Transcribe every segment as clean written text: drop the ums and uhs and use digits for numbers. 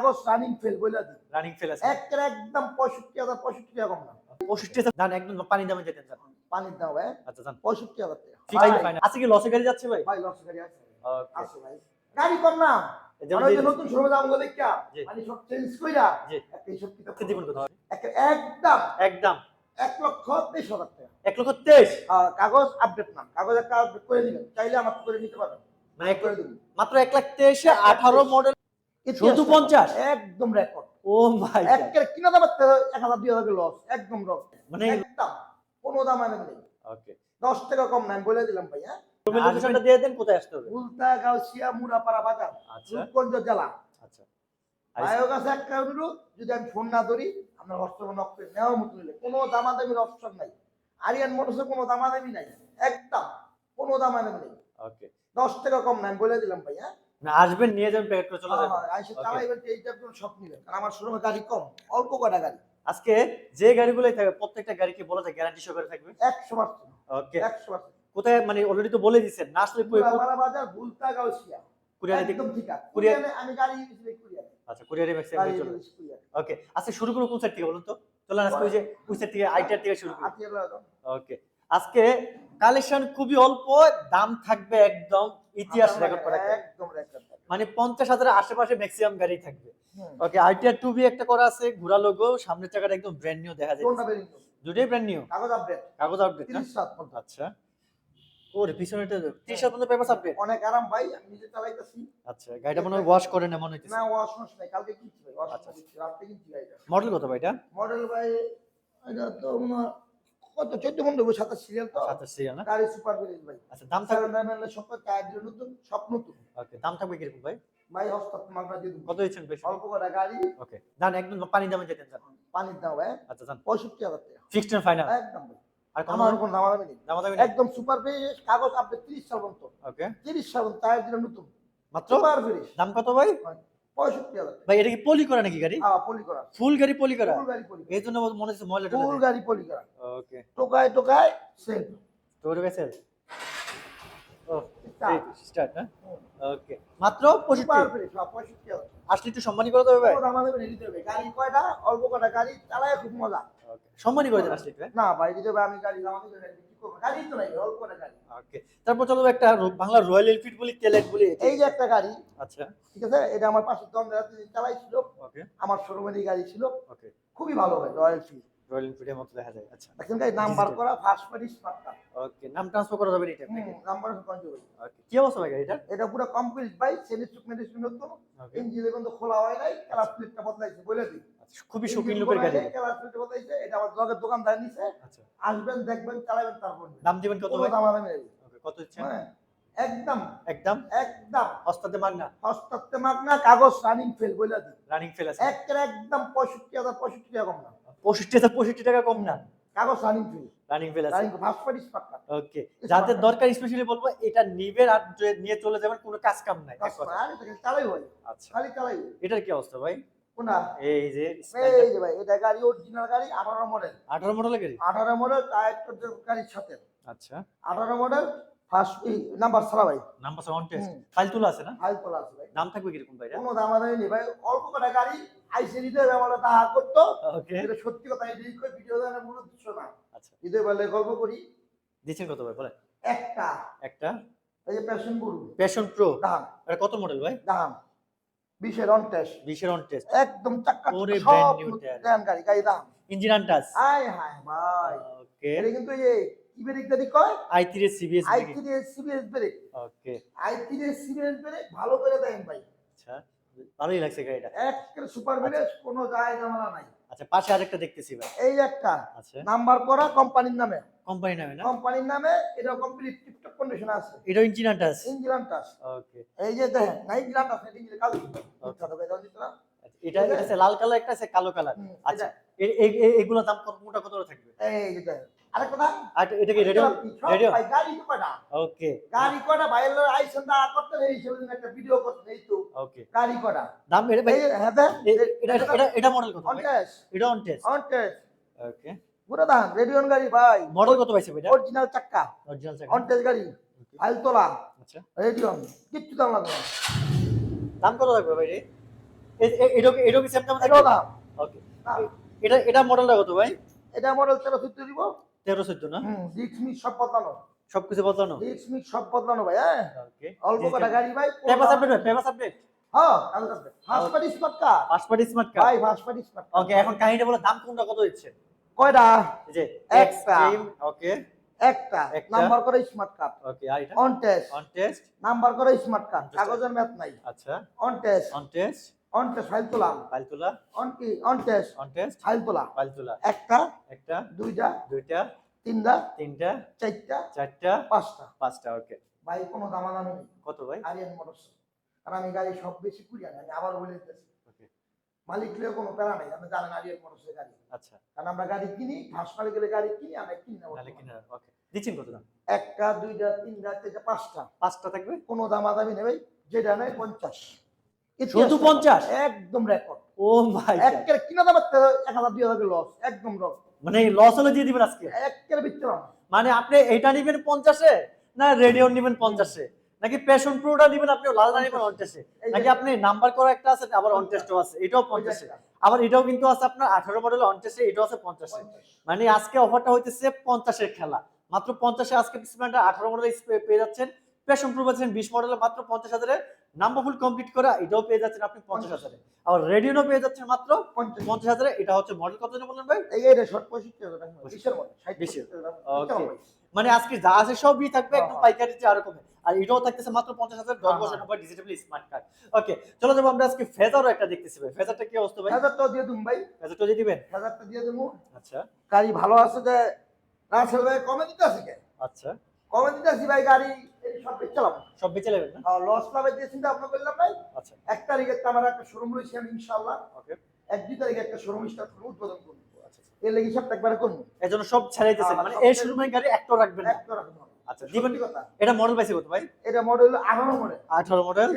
কাগজ running fail বলে দিন। রানিং ফেল আছে একদম 65,000 65 টাকা কম না। 65,000 জান একদম পানি দামে যেতেন স্যার। পানির দাম ভাই আচ্ছা জান 65,000 টাকা। ফিক্সড ফাইনাল আছে কি লসে গাড়ি যাচ্ছে ভাই? ভাই লস গাড়ি আছে। ওকে আছে ভাই। গাড়ি কম না। যেমন আমরা যে নতুন শোরুমে যাবো বলে কি জি মানে সব চেঞ্জ কইরা জি একটা হিসাব কিতাব কে দিবেন কত একদম একদম 1,23,000 টাকা। 1,23,000 কাগজ আপডেট না। কাগজ একটা আপডেট করে দিবেন। চাইলে আমার করে নিতে পারবেন। মানে করে দিবেন। মাত্র 1,23,000 18 মডেল শুধু 50 একদম রেকর্ড। ও ভাই একের কিনা দাম 1,000 2,000 লস একদম লস মানে একদম কোনো দাম আনেন নেই। ওকে 10 টাকা কম নাই বলে দিলাম ভাই। হ্যাঁ তুমি লোকেশনটা দিয়ে দেন কোথায় আসতে হবে? উল্টা গাউসিয়া মুরাপাড়া বাজার আচ্ছা রূপগঞ্জ জেলা। আচ্ছা ভাইয়ের কাছে একটা অনুরোধ, যদি আমি ফোন না ধরি আপনার হোয়াটসঅ্যাপে নক করে নেওয়ার মতো নিলে কোনো দামাদামির অপশন নাই। আরিয়ান মোটরসে কোনো দামাদামি নাই একদম কোনো দামাদামি নেই। ওকে 10 টাকা কম নাই বলে দিলাম ভাই। হ্যাঁ না আসবেন নিয়ে যাবেন প্যাকেট করে চলে যাবেন আইসা চালাইবেন এইটা কোন সব নিবেন কারণ আমার শোরুমে গাড়ি কম অল্প কটা গাড়ি। আজকে যে গাড়িগুলোই থাকবে প্রত্যেকটা গাড়ি কি বলা যায় গ্যারান্টি সহকারে থাকবে 100%। ওকে 100%। কোথায় মানে অলরেডি তো বলে দিয়েছেন না আসলে মুরাপাড়া বাজার ভুলতা গাউসিয়া কুরিয়ারে একদম ঠিক আছে। কুরিয়ার কুরিয়ারে আমি গাড়ি দিয়েছি কুরিয়ারে। আচ্ছা কুরিয়ারে ম্যাক্সিমাম গাড়ি চলে দিয়েছি কুরিয়ারে। ওকে আজকে শুরু করব কোন সাইড থেকে বলুন তো চলেন আজকে ওই যে ওই সাইড থেকে আইটার থেকে শুরু করি ওকে আজকে কালেকশন খুবই অল্প দাম থাকবে একদম ইতিহাস রেকর্ড করা একদম রেকর্ড মানে 50,000 এর আশেপাশে ম্যাক্সিমাম গাড়ি থাকবে ওকে আইটিআর 2B একটা করা আছে ঘোড়া লোগো সামনের চাকাটা একদম ব্র্যান্ড নিউ দেখা যায় কোনটা বেরিং দুটোই ব্র্যান্ড নিউ কাগজ আপডেট কাগজ আপডেট 30,000 পর্যন্ত। আচ্ছা ওরে পিছনেটা 30,000 পর্যন্ত পেপারস আপডেট অনেক আরাম ভাই আমি নিজে চালাইতাছি। আচ্ছা গাড়িটা মনে হয় ওয়াশ করে না মনে হচ্ছে না ওয়াশ নষ্ট নাই কালকে কিনছি ভাই ওয়াশ আচ্ছা। করছি রাতে কিনছি গাড়িটা। মডেল কত ভাই এটা মডেল ভাই এটা তো মনে হয় কত 14 সিরিয়াল তো 27 সিরিয়াল না গাড়ি সুপার বেরিজ ভাই। আচ্ছা দাম থাকবে সারেন্ডার সব টায়ার নতুন সব নতুন। ওকে দাম থাকবে কি রকম ভাই ভাই হস্তাত মাগনা দিয়ে দেব। কত দিচ্ছেন বেশি অল্প কটা গাড়ি ওকে জান একদম পানি দামে যেতেন স্যার পানির দাম ভাই আচ্ছা জান 65,000 টাকা ফিক্সড এন্ড ফাইনাল একদম ভাই। আর কোন আমার কোন দামাদামি নেই দামাদামি একদম সুপার বেরিজ কাগজ আপডেট 30 সাল পর্যন্ত। ওকে 30 সাল পর্যন্ত টায়ার দিলাম নতুন মাত্র সুপার বেরিজ দাম কত ভাই 65,000 ভাই এটা কি পলি করা নাকি গাড়ি হ্যাঁ পলি করা ফুল গাড়ি পলি করা ফুল গাড়ি পলি এই জন্য মনে হচ্ছে ময়লা ফুল গাড়ি পলি করা ওকে টোকায় টোকায় সেল তোরে গেছে ও স্টার্ট না ওকে মাত্র 65 সুপার বেরিজ 65,000 আসলে একটু সম্মানী করে দেবে ভাই কোনো দামাদামি নেই দিতে হবে গাড়ি কয়টা অল্প কটা গাড়ি চালায় খুব মজা। ওকে সম্মানী করে দেন আসলে একটু না ভাই দিতে হবে আমি গাড়ি দামাদামি করে কি করব গাড়ি তো নাই অল্প কটা গাড়ি। ওকে তারপর চলো একটা বাংলা রয়্যাল এনফিল্ড বলি তেলেট বলি এই যে একটা গাড়ি আচ্ছা ঠিক আছে এটা আমার পাশে দম রাতে চালাইছিল ওকে আমার শোরুমেরই গাড়ি ছিল ওকে খুবই ভালো ভাই রয়্যাল ফিল্ড রয়্যাল এনফিল্ডের মতো দেখা যায় আচ্ছা এখন গাড়ি নাম্বার করা ফার্স্ট পার্টি স্মার্টটা ওকে নাম ট্রান্সফার করা যাবে এটা আপনাকে নাম্বার কন্ট্রোল ওকে কি অবস্থা ভাই গাড়িটা এটা পুরো কমপ্লিট ভাই সেলিস্টুক মেডিসিন নতুন ওকে ইঞ্জিন এখন তো খোলা হয় নাই ক্লাস প্লেটটা বদলাইছে বলে দিই খুবই শৌখিন লোকের গাড়ি ক্লাস প্লেট বদলাইছে এটা আমার লগের দোকানদার নিছে আচ্ছা আসবেন দেখবেন চালাবেন তারপর দাম দিবেন কত ভাই দাম আলাদা নেই ওকে কত দিচ্ছেন হ্যাঁ একদম একদম একদম হস্তাতে মাগনা হস্তাতে মাগনা কাগজ রানিং ফেল বলে দিই রানিং ফেল আছে একদম 65,000 65 টাকা কম না 65,000 টাকা কম না কাগজ রানিং ফেল রানিং ফেল আছে রানিং ফার্স্ট পার্টি স্মার্টটা ওকে যাদের দরকার স্পেশালি বলবো এটা নিবেন আর নিয়ে চলে যাবেন কোনো কাজ কাম নাই এক কথা। আর এটা চালাই ভাই আচ্ছা খালি চালাই এটার কি অবস্থা ভাই কোনটা এই যে এই যে ভাই এটা গাড়ি অরিজিনাল গাড়ি 18 মডেল 18 মডেলের গাড়ি 18 মডেল টায়ার গাড়ির সাথে আচ্ছা 18 মডেল ফার্স্ট নাম্বার সারা ভাই নাম্বার 1 টেস্ট ফাইল তোলা আছে না হাই তোলা আছে ভাই দাম থাকবে কিরকম ভাই কোনো দাম আদায় নেই ভাই অল্প কটা গাড়ি আইসে দিতে হবে আমরা তাহা করতো ওকে এটা সত্যি কথা এই কই ভিডিও দেওয়ার মূল উদ্দেশ্য না আচ্ছা দিতে বলে গল্প করি দিচ্ছেন কত ভাই বলেন একটা একটা এই যে প্যাশন ব্লু প্যাশন প্রো দাম এটা কত মডেল ভাই দাম 20 এর অন টেস্ট 20 এর অন টেস্ট একদম চাক্কা ওরে সব brand new টায়ার। দেন গাড়ি গাড়ি দাম ইঞ্জিন আনটাস আয় হায় ভাই ওকে এটা কিন্তু এই কি ব্রেক দাদি কয় i3 CBS i3 CBS brake okay i3 CBS brake ভালো করে দেন ভাই আচ্ছা ভালোই লাগছে গাড়িটা একের সুপার ব্রেক কোনো যায় জামানা নাই আচ্ছা পাশে আরেকটা দেখতেছি ভাই এই একটা আচ্ছা নাম্বার করা কোম্পানির নামে কোম্পানি নামে না কোম্পানির নামে এটা কমপ্লিট টিপটপ কন্ডিশন আছে এটা ইঞ্জিন আনটাস ইঞ্জিন টাচ ওকে এই যে দেখেন নাই ইঞ্জিন টাচ ইঞ্জিন কালো কথা হবে দাও দিতরা এটা এটা আছে লাল কালার একটা আছে কালো কালার আচ্ছা এগুলো দাম কত মোটা কত থাকবে এই যে দেখেন আরেকটা কথা আর এটা কি রেডিও রেডিও ভাই গাড়ি তো কয়টা ওকে গাড়ি কয়টা ভাইয়ের আইসন দা করতে এই হিসেবে একটা ভিডিও করতে এই তো ওকে গাড়ি কয়টা দাম এটা ভাই এই হ্যাঁ দেখ এটা মডেল কত অন ভাই টেস্ট এটা on test on test okay পুরো দাম রেডিয়ন গাড়ি ভাই মডেল কত পাইছে ভাই এটা অরিজিনাল চাক্কা অরিজিনাল চাকা অন টেস্ট গাড়ি ফাইল তোলা আচ্ছা রেডিয়ন কিচ্ছু দাম লাগবে না দাম কত লাগবে ভাই রে এটা কি সেম দাম থাকবে? এটাও দাম ওকে, এটা মডেলটা কত ভাই? এটা মডেল 13 দিব 13-14 না? ডিক্সমি সব বদলানো সবকিছু বদলানো। ডিক্সমি সব বদলানো ভাই হ্যাঁ ওকে, অল্প কটা গাড়ি ভাই পেপার আপডেট ভাই, পেপার আপডেট। হ্যাঁ কাগজ আছে ফার্স্ট পার্টি স্মার্ট কার ফার্স্ট পার্টি স্মার্ট কার। ভাই ফার্স্ট পার্টি স্মার্ট ওকে, এখন কাহিনীটা বলো, দাম কোনটা কত দিচ্ছে? কয়টা এই যে একটা। এক্সট্রিম। ওকে একটা একটা। নাম্বার করে স্মার্ট কার্ড ওকে, আর এটা on test on test. Number করে স্মার্ট কার্ড কাগজের ম্যাথ নাই আচ্ছা, on test on test file তোলা ফাইল তোলা, অন কি on test on test file তোলা ফাইল তোলা। একটা একটা, দুইটা দুইটা, তিনটা তিনটা, চারটা চারটা, পাঁচটা পাঁচটা। ওকে, ভাই কোনো দামাদামি নেই কত ভাই? আরিয়ান মোটরস আর আমি গাড়ি সব বেশি কুড়ি আনি আমি আবার বলে দিতেছি ওকে, মালিক লিও কোনো প্যারা নাই আপনি জানেন আরিয়ান মোটরসের গাড়ি আচ্ছা, কারণ আমরা গাড়ি কিনি হাসপাতালে গেলে গাড়ি কিনি আমরা কিনি না তাহলে কিনা। ওকে, দিচ্ছেন কত দাম? একটা দুইটা তিনটা চারটা পাঁচটা পাঁচটা থাকবে। কোনো দামাদামি নেই ভাই যেটা নেই 50 শুধু 50? একদম রেকর্ড ও ভাই, একের কিনা দাম 1000-2000 লস একদম লস মানে লস হলে দিয়ে দিবেন আজকে? একের ভিতরে মানে আপনি এটা নিবেন 50-এ, না রেডিয়ন নিবেন 50-এ, নাকি প্যাশন প্রোটা নিবেন আপনি লালটা নিবেন 50-এ, নাকি আপনি নাম্বার করা একটা আছে আবার অন টেস্টও আছে এটাও 50-এ, আবার এটাও কিন্তু আছে আপনার 18 মডেল অন টেস্টে এটাও আছে 50-এ। মানে আজকে অফারটা হইতেছে 50-এর খেলা, মাত্র 50-এ আজকে স্প্লেন্ডার 18 মডেল পেয়ে যাচ্ছেন, প্যাশন প্রো পাচ্ছেন 20 মডেলে মাত্র 50,000-এ, নাম্বার ফুল কমপ্লিট করা এটাও পেয়ে যাচ্ছেন আপনি 50,000-এ, আবার রেডিয়নও পেয়ে যাচ্ছেন মাত্র 50,000-এ। এটা হচ্ছে মডেল কত জন বললেন ভাই? এইটা শর্ট 65,000 টাকা 20-এর মধ্যে 20 ওকে, মানে আজকে যা আছে সবই থাকবে একদম পাইকারিতে আরো কমে, আর এটাও থাকতেছে মাত্র 50,000 10 বছর নম্বর ডিজিটাল স্মার্ট কার্ড। ওকে, চলো যাবো আমরা আজকে ফেজারও একটা দেখতেছি ভাই। ফেজারটা কি অবস্থা ভাই? 1000 টাকা দিয়ে দিন ভাই ফেজারটা দিয়ে দিবেন? 1000 টাকা দিয়ে দেবো আচ্ছা গাড়ি ভালো আছে যে রাসেল ভাই কমে দিতে আছে কে আচ্ছা, কমে দিতে আছি ভাই গাড়ি এই সব বেচলাম সব বেচে নেবেন না? লস লাভে দিয়ে চিন্তা ভাবনা করলাম ভাই আচ্ছা 1 তারিখে তো আমার একটা শোরুম রয়েছে আমি ইনশাআল্লাহ ওকে 1-2 তারিখে একটা শোরুম স্টার্ট করব উদ্বোধন করব আচ্ছা, এর লাগি সব একবারে করব এজন্য সব ছাড়াইতেছেন, মানে এই শোরুমের গাড়ি একটাও রাখবেন না? একটা রাখবো আচ্ছা, দিবেন। সত্যি কথা এটা মডেল পাইছে কত ভাই? এটা মডেল 18 মডেল 18 মডেল।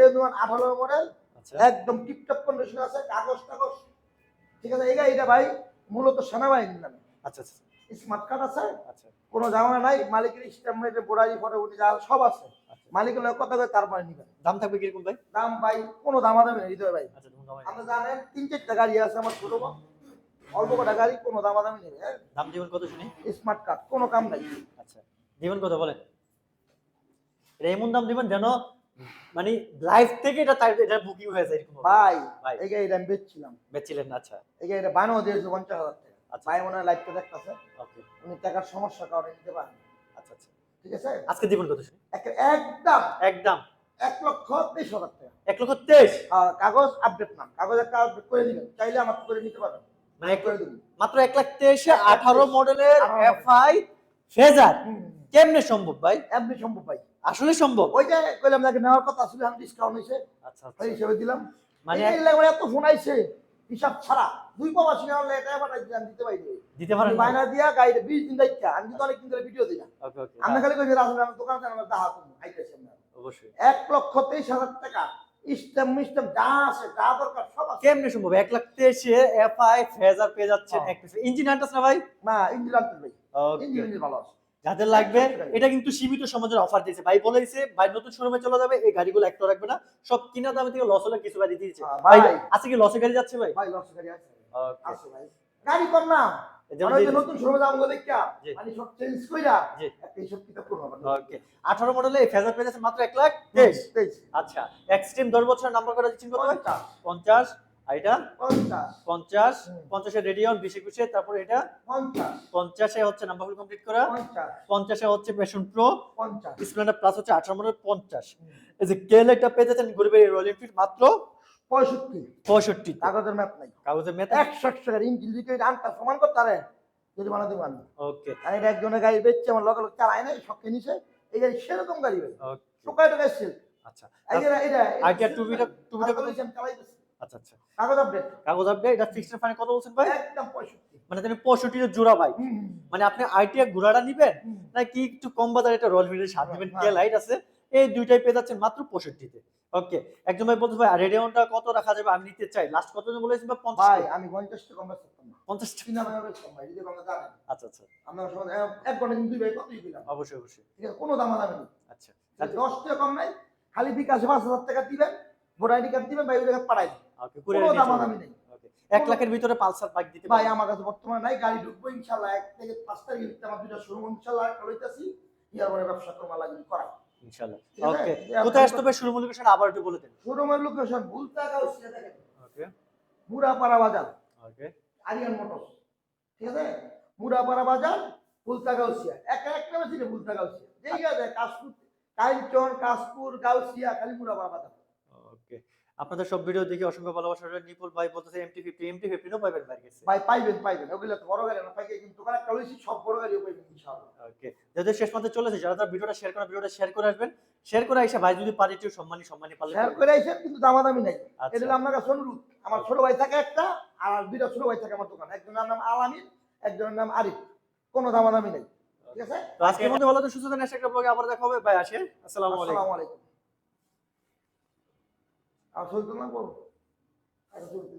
18 মডেল আচ্ছা একদম টিপটপ কন্ডিশন আছে কাগজ টাগজ ঠিক আছে এই গাড়িটা ভাই মূলত সেনাবাহিনীর নামে আচ্ছা আচ্ছা স্মার্ট কার্ড আছে আচ্ছা কোনো ঝামেলা নাই মালিকের স্ট্যাম্পে বোড়ারি ফটো উঠে যা সব আছে আচ্ছা। মালিকের লোক কথা করে তারপরে নিবেন দাম থাকবে কিরকম ভাই? দাম ভাই কোনো দামাদামি নেই হৃদয় ভাই আচ্ছা, তুমি দাম আপনি জানেন 3-4টা গাড়ি আছে আমার ছোট বড়, অল্প কটা গাড়ি কোনো দামাদামি নেই হ্যাঁ দাম দিবেন কত শুনি? স্মার্ট কার্ড কোনো কাম নাই আচ্ছা, দিবেন কত বলেন? এটা এমন দাম দিবেন যেন মানে লাইফ থেকে এটা বুকিং হয়ে যায় এরকম ভাই ভাই। এই গাড়িটা আমি বেচছিলাম বেচছিলেন না? আচ্ছা এই গাড়িটা বানাও দিয়েছে 50,000 টাকা আচ্ছা ভাই মনে হয় লাইফটা দেখতেছে ওকে উনি টাকার সমস্যা কারণে নিতে পারেন আচ্ছা আচ্ছা, ঠিক আছে আজকে দিবেন কত শুনি? একদম একদম 1,23,000 টাকা 1,23,000। আর কাগজ আপডেট না কাগজ একটা আপডেট করে দিবেন চাইলে আমার করে নিতে পারবেন মানে করে দিব মাত্র 1,23,000 18 মডেলের এফআই ফেজার কেমনে সম্ভব ভাই? এমনি সম্ভব ভাই আসলে সম্ভব? ওই যে কইলাম নাকি নেওয়ার কথা আসলে আমি ডিসকাউন্ট হইছে আচ্ছা ওই আচ্ছা, হিসেবে দিলাম মানে মানে এই লাগবে এত ফোন আইছে হিসাব ছাড়া দুই প্রবাসী না হলে এটা পাঠাই দিলাম দিতে পারি দিতে পারেন? বাইনা দিয়া গাড়িটা 20 দিন দাইতা আমি তো অনেক দিন ধরে ভিডিও দিলাম ওকে ওকে, আমি খালি কইছি রাসেল আমি দোকান থেকে আমার দাহা করব আইতেছি আমরা অবশ্যই। 1,23,000 টাকা স্ট্যাম্প যা আছে যা দরকার সব আছে কেমনে সম্ভব 1,23,000 এফআই ফেজার পেয়ে যাচ্ছেন? ইঞ্জিন আনটাস না ভাই? না ইঞ্জিন আনতে ভাই ওকে, ইঞ্জিন ভালো আছে যাদের লাগবে এটা কিন্তু সীমিত সমাজের অফার দিয়েছে ভাই, বলেছে ভাই নতুন শোরুমে চলে যাবে এই গাড়িগুলো একটা রাখবে না, সব কিনা দামে থেকে লস হলে কিছু গাড়ি দিয়েছে ভাই। ভাই আজকে কি লসে গাড়ি যাচ্ছে ভাই? ভাই লস গাড়ি আছে ওকে, আছে ভাই গাড়ি কম না যেমন মানে ওই যে নতুন শোরুমে যাবো বলে কি জি। মানে সব চেঞ্জ কইরা জি। একটা হিসাব কিতাব করব ওকে, 18 মডেলে এই ফেজার পেয়ে যাচ্ছে মাত্র 1,23,000। আচ্ছা, এক্সট্রিম 10 বছর নাম্বার করা দিচ্ছেন কত ভাই? 50। আর এটা 50 50 এর রেডিয়ন 20-21, তারপর এটা 50 এ হচ্ছে নাম্বার ফুল কমপ্লিট করা, 50 এ হচ্ছে প্যাশন প্রো, 50 স্প্লেন্ডার প্লাস হচ্ছে 18 মডেল 50। এই যে কেলেটা পেয়ে যাচ্ছেন গরিবের রয়্যাল এনফিল্ড মাত্র 65। কাগজের ম্যাপ নাই কাগজের মেথ 160 টাকা ইঞ্জিন লিটার আনটা সমান করতে পারে যদি বানাতে পারেন ওকে আর এটা একজনের গাড়ি বেচছে আমার লগে লোক চালায় না শখে নিছে এই গাড়ি সেরকম গাড়ি ভাই ওকে, টোকায় টোকায় সেল আচ্ছা এই যে এটা আইটিআর টুবিটা কত? আমি চালাইতেছি আচ্ছা আচ্ছা, কাগজ আপডেট কাগজ আপডেট এটা ফিক্সড ফাইনে কত বলছেন ভাই? একদম 65 মানে তুমি 65 এর জোড়া ভাই, মানে আপনি আইটিআর ঘোড়াটা নিবেন নাকি একটু কম বাজারে একটা রয়্যাল এনফিল্ডের সাথে দিবেন কে লাইট আছে, এই দুইটাই পেয়ে যাচ্ছেন মাত্র 65 তে। ওকে, একজন ভাই বলতে ভাই রেডিয়নটা কত রাখা যাবে আমি নিতে চাই, লাস্ট কত জন বলেছেন ভাই? 50 ভাই আমি 50 টাকা কম করতাম না 50 কিনা ভাই হবে ভাই যদি আমরা জানেন আচ্ছা আচ্ছা, আমরা সবাই এক ঘন্টা কিন্তু দুই ভাই কতই দিলাম অবশ্যই অবশ্যই, ঠিক আছে কোনো দামাদামি নেই আচ্ছা 10 টাকা কম নাই খালি বিকাশে 5,000 টাকা দিবেন ভোটার আইডি কার্ড দিবেন ভাই ওই জায়গায় পাঠাই দিন ওকে, কোনো কুরিয়ার নিয়ে চলে দামাদামি যাবে। নেই। ওকে, 1 লাখের ভিতরে পালসার বাইক দিতে ভাই পারবেন? আমার কাছে বর্তমানে নাই, গাড়ি ঢুকবো ইনশাল্লাহ 1 থেকে 5 তারিখের ভিতরে আমার 2টা শোরুম ইনশাল্লাহ একটা লইতাছি, ইয়ার পরে ব্যবসা করবো আল্লাহ যদি করায়। ইনশাআল্লাহ। ঠিক আছে? ওকে, যে কোথায় আপনার আসতে হবে শোরুম লোকেশন আবার একটু বলে দেন। শোরুমের লোকেশন ভুলতা গাউসিয়া দেখেন, ওকে, মুরাপাড়া বাজার, ওকে, আরিয়ান মোটরস। ঠিক আছে? মুরাপাড়া বাজার, ভুলতা গাউসিয়া। একটা বেশি না, ভুলতা গাউসিয়া। যেই আছে কাশপুর, কাইলচর, কাশপুর, গাউসিয়া, খালি মুরাপাড়া বাজার। ওকে। আপনাদের সব ভিডিও দেখে অসংখ্য ভালোবাসা রইলো। নিপুল ভাই বলতেছে MT-50 ও পাবেন ভাইয়ের কাছে। ভাই পাইবেন। ওগুলো তো বড় গাড়ি না, পাইকে কিন্তু দোকান একটা লইছি, সব বড় গাড়িও পাইবেন ইনশাআল্লাহ। ওকে। যাদের শেষ পর্যন্ত চলেছে, যারা ভিডিওটা শেয়ার করেন, ভিডিওটা শেয়ার করে আসবেন। শেয়ার করে আইসা ভাই যদি পারে একটু সম্মানী পারলে শেয়ার করবেন। করে আইছেন কিন্তু দামাদামি নাই। আচ্ছা। এটা হলো আপনার কাছে অনুরোধ। আমার ছোট ভাই থাকে একটা, আর 2টা ছোট ভাই থাকে আমার দোকানে। একজনের নাম আলামিন, একজনের নাম আরিফ। কোনো দামাদামি নাই। ঠিক আছে? তো আজকের মতো ভালো তো সুস্থ থাকেন, নেক্সট একটা ব্লগে আবার দেখা হবে। ভাই আসেন। আসসালামু আলাইকুম। আসসালামু আলাইকুম। আর চলতে না বলো। আর চলতে